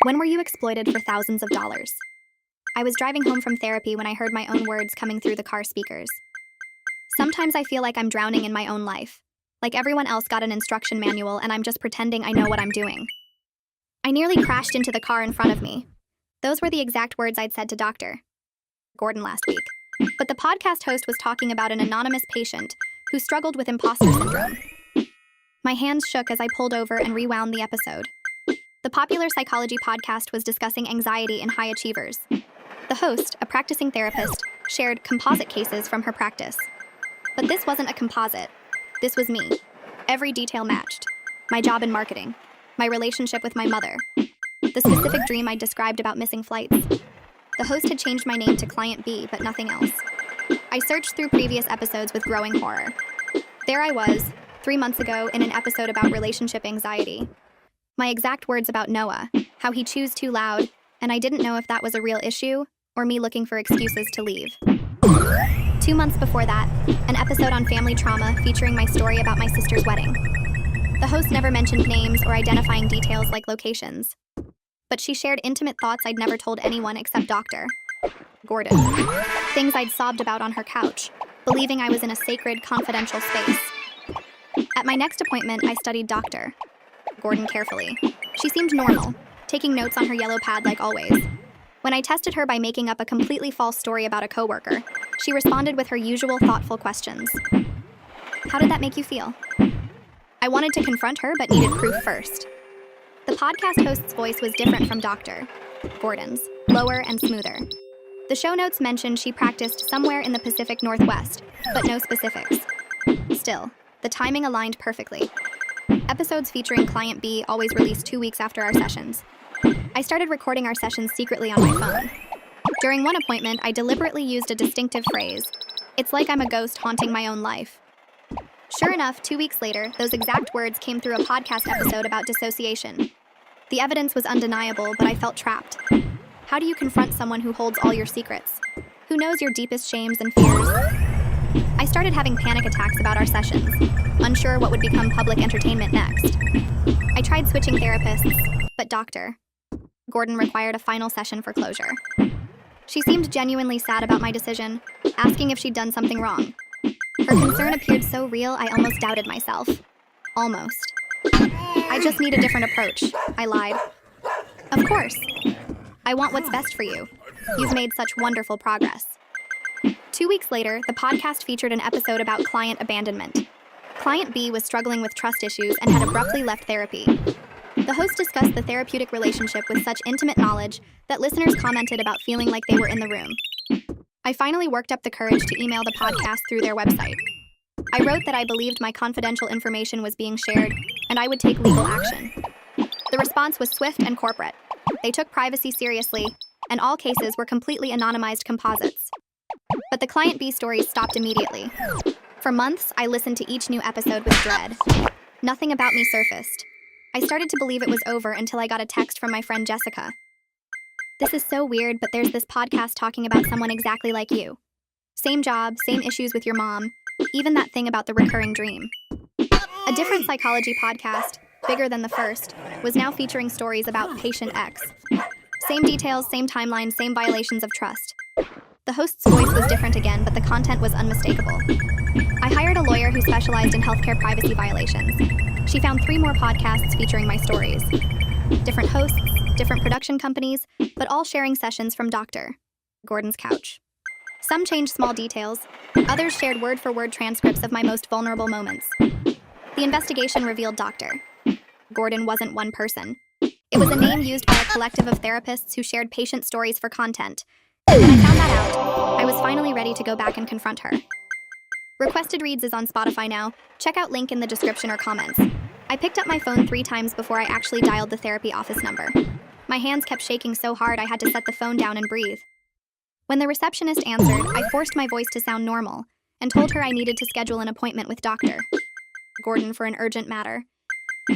When were you exploited for thousands of dollars? I was driving home from therapy when I heard my own words coming through the car speakers. Sometimes I feel like I'm drowning in my own life. Like everyone else got an instruction manual and I'm just pretending I know what I'm doing. I nearly crashed into the car in front of me. Those were the exact words I'd said to Dr. Gordon last week. But the podcast host was talking about an anonymous patient who struggled with imposter syndrome. My hands shook as I pulled over and rewound the episode. The popular psychology podcast was discussing anxiety in high achievers. The host, a practicing therapist, shared composite cases from her practice. But this wasn't a composite. This was me. Every detail matched. My job in marketing. My relationship with my mother. The specific dream I described about missing flights. The host had changed my name to Client B, but nothing else. I searched through previous episodes with growing horror. There I was, 3 months ago, in an episode about relationship anxiety. My exact words about Noah, how he chews too loud, and I didn't know if that was a real issue or me looking for excuses to leave. 2 months before that, an episode on family trauma featuring my story about my sister's wedding. The host never mentioned names or identifying details like locations, but she shared intimate thoughts I'd never told anyone except Dr. Gordon. Things I'd sobbed about on her couch, believing I was in a sacred, confidential space. At my next appointment, I studied Dr. Gordon carefully. She seemed normal, taking notes on her yellow pad like always. When I tested her by making up a completely false story about a coworker, she responded with her usual thoughtful questions. How did that make you feel? I wanted to confront her, but needed proof first. The podcast host's voice was different from Dr. Gordon's, lower and smoother. The show notes mentioned she practiced somewhere in the Pacific Northwest, but no specifics. Still, the timing aligned perfectly. Episodes featuring Client B always released 2 weeks after our sessions. I started recording our sessions secretly on my phone. During one appointment, I deliberately used a distinctive phrase. It's like I'm a ghost haunting my own life. Sure enough, 2 weeks later, those exact words came through a podcast episode about dissociation. The evidence was undeniable, but I felt trapped. How do you confront someone who holds all your secrets? Who knows your deepest shames and fears? I started having panic attacks about our sessions, unsure what would become public entertainment next. I tried switching therapists, but Dr. Gordon required a final session for closure. She seemed genuinely sad about my decision, asking if she'd done something wrong. Her concern appeared so real, I almost doubted myself. Almost. I just need a different approach, I lied. Of course. I want what's best for you. You've made such wonderful progress. 2 weeks later, the podcast featured an episode about client abandonment. Client B was struggling with trust issues and had abruptly left therapy. The host discussed the therapeutic relationship with such intimate knowledge that listeners commented about feeling like they were in the room. I finally worked up the courage to email the podcast through their website. I wrote that I believed my confidential information was being shared and I would take legal action. The response was swift and corporate. They took privacy seriously, and all cases were completely anonymized composites. But the Client B stories stopped immediately. For months, I listened to each new episode with dread. Nothing about me surfaced. I started to believe it was over until I got a text from my friend Jessica. This is so weird, but there's this podcast talking about someone exactly like you. Same job, same issues with your mom, even that thing about the recurring dream. A different psychology podcast, bigger than the first, was now featuring stories about Patient X. Same details, same timeline, same violations of trust. The host's voice was different again, but the content was unmistakable. I hired a lawyer who specialized in healthcare privacy violations. She found 3 more podcasts featuring my stories. Different hosts, different production companies, but all sharing sessions from Dr. Gordon's couch. Some changed small details. Others shared word-for-word transcripts of my most vulnerable moments. The investigation revealed Dr. Gordon wasn't one person. It was a name used by a collective of therapists who shared patient stories for content. And when I found that out, I was finally ready to go back and confront her. Requested Reads is on Spotify now. Check out link in the description or comments. I picked up my phone 3 times before I actually dialed the therapy office number. My hands kept shaking so hard I had to set the phone down and breathe. When the receptionist answered, I forced my voice to sound normal and told her I needed to schedule an appointment with Dr. Gordon for an urgent matter.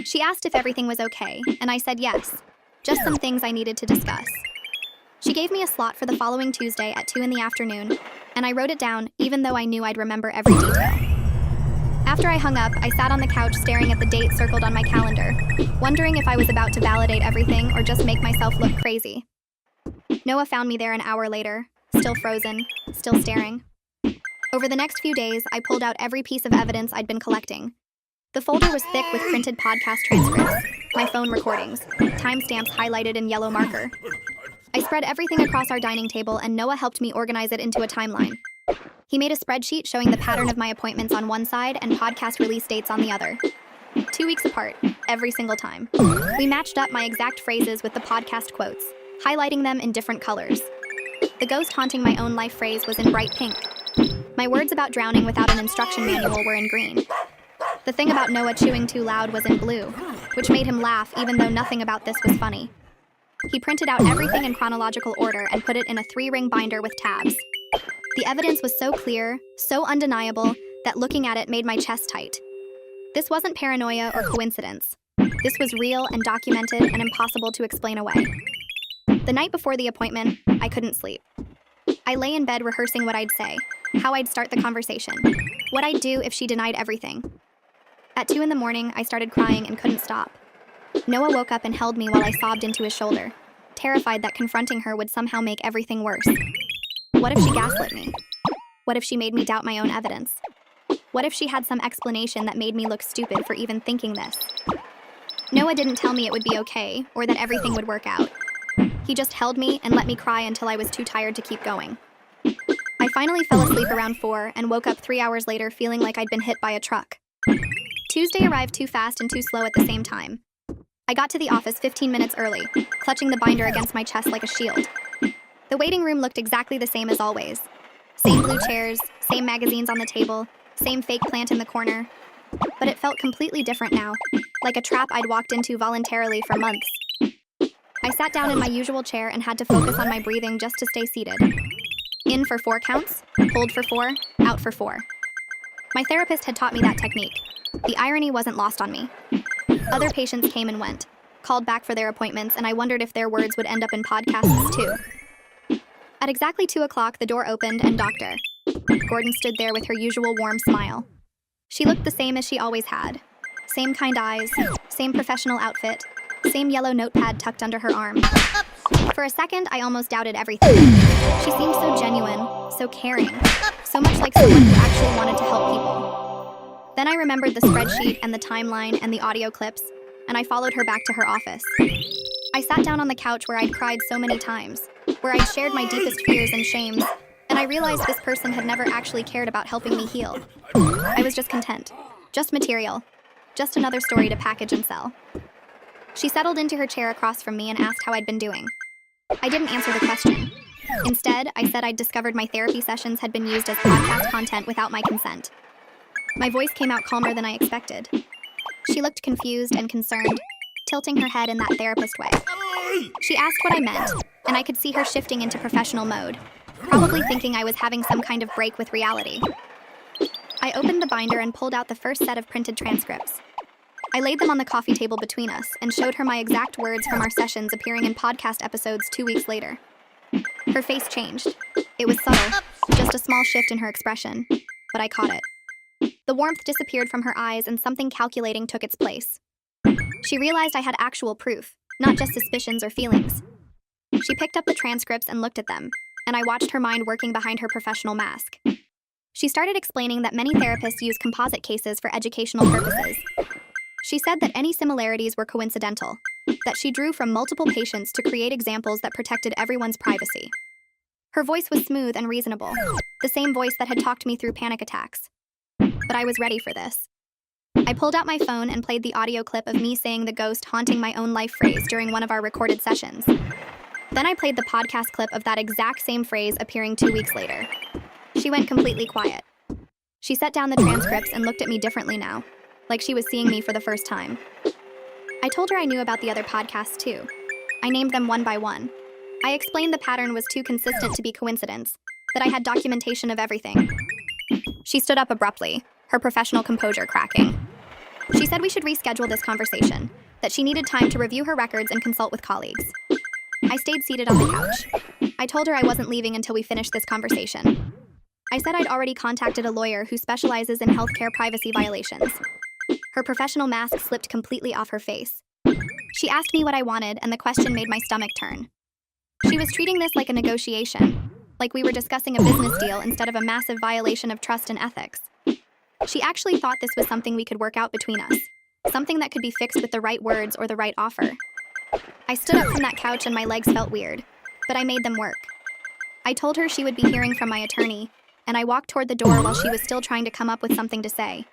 She asked if everything was okay, and I said yes, just some things I needed to discuss. She gave me a slot for the following Tuesday at 2 in the afternoon, and I wrote it down even though I knew I'd remember every detail. After I hung up, I sat on the couch staring at the date circled on my calendar, wondering if I was about to validate everything or just make myself look crazy. Noah found me there an hour later, still frozen, still staring. Over the next few days, I pulled out every piece of evidence I'd been collecting. The folder was thick with printed podcast transcripts, my phone recordings, timestamps highlighted in yellow marker. I spread everything across our dining table, and Noah helped me organize it into a timeline. He made a spreadsheet showing the pattern of my appointments on one side and podcast release dates on the other. 2 weeks apart, every single time. We matched up my exact phrases with the podcast quotes, highlighting them in different colors. The ghost haunting my own life phrase was in bright pink. My words about drowning without an instruction manual were in green. The thing about Noah chewing too loud was in blue, which made him laugh even though nothing about this was funny. He printed out everything in chronological order and put it in a 3-ring binder with tabs. The evidence was so clear, so undeniable, that looking at it made my chest tight. This wasn't paranoia or coincidence. This was real and documented and impossible to explain away. The night before the appointment, I couldn't sleep. I lay in bed rehearsing what I'd say, how I'd start the conversation, what I'd do if she denied everything. At 2 a.m, I started crying and couldn't stop. Noah woke up and held me while I sobbed into his shoulder, terrified that confronting her would somehow make everything worse. What if she gaslit me? What if she made me doubt my own evidence? What if she had some explanation that made me look stupid for even thinking this? Noah didn't tell me it would be okay, or that everything would work out. He just held me and let me cry until I was too tired to keep going. I finally fell asleep around 4 and woke up 3 hours later feeling like I'd been hit by a truck. Tuesday arrived too fast and too slow at the same time. I got to the office 15 minutes early, clutching the binder against my chest like a shield. The waiting room looked exactly the same as always. Same blue chairs, same magazines on the table, same fake plant in the corner. But it felt completely different now, like a trap I'd walked into voluntarily for months. I sat down in my usual chair and had to focus on my breathing just to stay seated. In for 4 counts, hold for 4, out for 4. My therapist had taught me that technique. The irony wasn't lost on me. Other patients came and went, called back for their appointments, and I wondered if their words would end up in podcasts too. At exactly 2 o'clock, the door opened and Dr. Gordon stood there with her usual warm smile. She looked the same as she always had. Same kind eyes, same professional outfit, same yellow notepad tucked under her arm. For a second, I almost doubted everything. She seemed so genuine, so caring, so much like someone who actually wanted to help people. Then I remembered the spreadsheet and the timeline and the audio clips, and I followed her back to her office. I sat down on the couch where I'd cried so many times, where I'd shared my deepest fears and shames, and I realized this person had never actually cared about helping me heal. I was just content, just material, just another story to package and sell. She settled into her chair across from me and asked how I'd been doing. I didn't answer the question. Instead, I said I'd discovered my therapy sessions had been used as podcast content without my consent. My voice came out calmer than I expected. She looked confused and concerned, tilting her head in that therapist way. She asked what I meant, and I could see her shifting into professional mode, probably thinking I was having some kind of break with reality. I opened the binder and pulled out the first set of printed transcripts. I laid them on the coffee table between us and showed her my exact words from our sessions appearing in podcast episodes 2 weeks later. Her face changed. It was subtle, just a small shift in her expression, but I caught it. The warmth disappeared from her eyes and something calculating took its place. She realized I had actual proof, not just suspicions or feelings. She picked up the transcripts and looked at them, and I watched her mind working behind her professional mask. She started explaining that many therapists use composite cases for educational purposes. She said that any similarities were coincidental, that she drew from multiple patients to create examples that protected everyone's privacy. Her voice was smooth and reasonable, the same voice that had talked me through panic attacks. But I was ready for this. I pulled out my phone and played the audio clip of me saying the ghost haunting my own life phrase during one of our recorded sessions. Then I played the podcast clip of that exact same phrase appearing 2 weeks later. She went completely quiet. She set down the transcripts and looked at me differently now, like she was seeing me for the first time. I told her I knew about the other podcasts too. I named them one by one. I explained the pattern was too consistent to be coincidence, that I had documentation of everything. She stood up abruptly, her professional composure cracking. She said we should reschedule this conversation, that she needed time to review her records and consult with colleagues. I stayed seated on the couch. I told her I wasn't leaving until we finished this conversation. I said I'd already contacted a lawyer who specializes in healthcare privacy violations. Her professional mask slipped completely off her face. She asked me what I wanted, and the question made my stomach turn. She was treating this like a negotiation, like we were discussing a business deal instead of a massive violation of trust and ethics. She actually thought this was something we could work out between us, something that could be fixed with the right words or the right offer. I stood up from that couch and my legs felt weird, but I made them work. I told her she would be hearing from my attorney, and I walked toward the door while she was still trying to come up with something to say.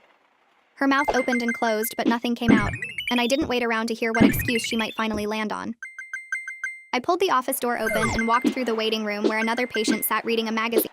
Her mouth opened and closed, but nothing came out, and I didn't wait around to hear what excuse she might finally land on. I pulled the office door open and walked through the waiting room where another patient sat reading a magazine.